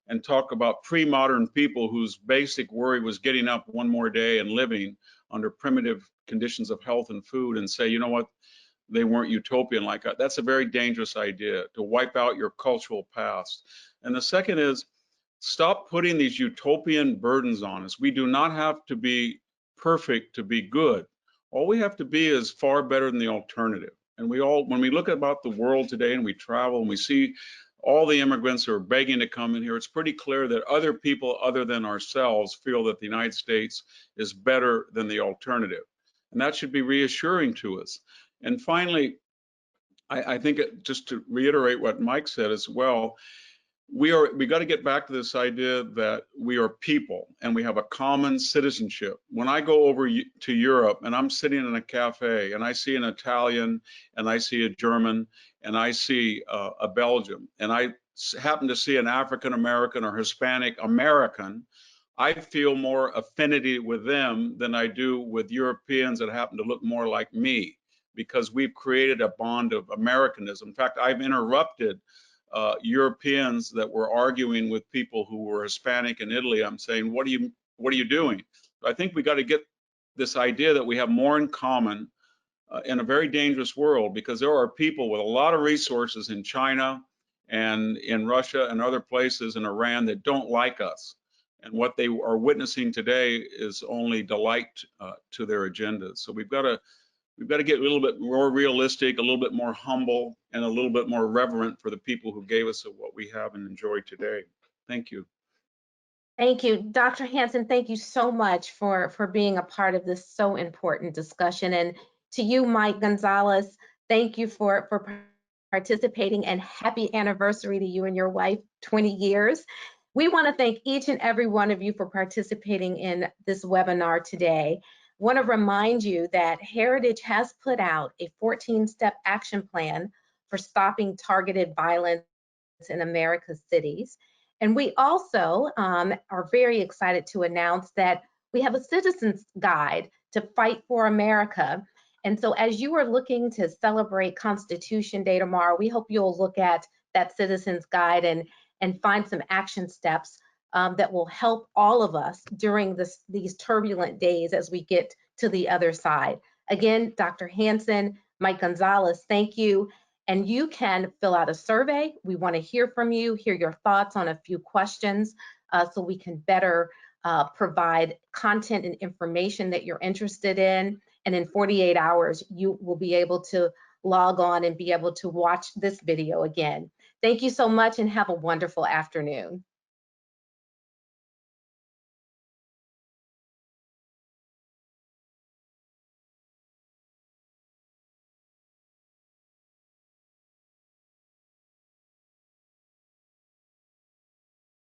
and talk about pre-modern people whose basic worry was getting up one more day and living under primitive conditions of health and food, and say, you know what, they weren't utopian like that. That's a very dangerous idea, to wipe out your cultural past. And the second is, stop putting these utopian burdens on us. We do not have to be perfect to be good. All we have to be is far better than the alternative. And when we look about the world today and we travel and we see all the immigrants who are begging to come in here, it's pretty clear that other people other than ourselves feel that the United States is better than the alternative. And that should be reassuring to us. And finally, I think just to reiterate what Mike said as well, we got to get back to this idea that we are people and we have a common citizenship. When I go over to Europe and I'm sitting in a cafe and I see an Italian and I see a German and I see a Belgian and I happen to see an African American or Hispanic American, I feel more affinity with them than I do with Europeans that happen to look more like me, because we've created a bond of Americanism. In fact, I've interrupted Europeans that were arguing with people who were Hispanic in Italy. I'm saying, what are you doing? I think we got to get this idea that we have more in common in a very dangerous world, because there are people with a lot of resources in China and in Russia and other places in Iran that don't like us. And what they are witnessing today is only delight to their agendas. So we've got to get a little bit more realistic, a little bit more humble, and a little bit more reverent for the people who gave us what we have and enjoy today. Thank you. Thank you, Dr. Hansen. Thank you so much for being a part of this so important discussion. And to you, Mike Gonzalez, thank you for participating, and happy anniversary to you and your wife, 20 years. We want to thank each and every one of you for participating in this webinar today. I want to remind you that Heritage has put out a 14-step action plan for stopping targeted violence in America's cities. And we also are very excited to announce that we have a citizens guide to fight for America. And so as you are looking to celebrate Constitution Day tomorrow, we hope you'll look at that citizens guide and find some action steps that will help all of us during these turbulent days as we get to the other side. Again, Dr. Hansen, Mike Gonzalez, thank you. And you can fill out a survey. We want to hear from you, hear your thoughts on a few questions so we can better provide content and information that you're interested in. And in 48 hours, you will be able to log on and be able to watch this video again. Thank you so much and have a wonderful afternoon.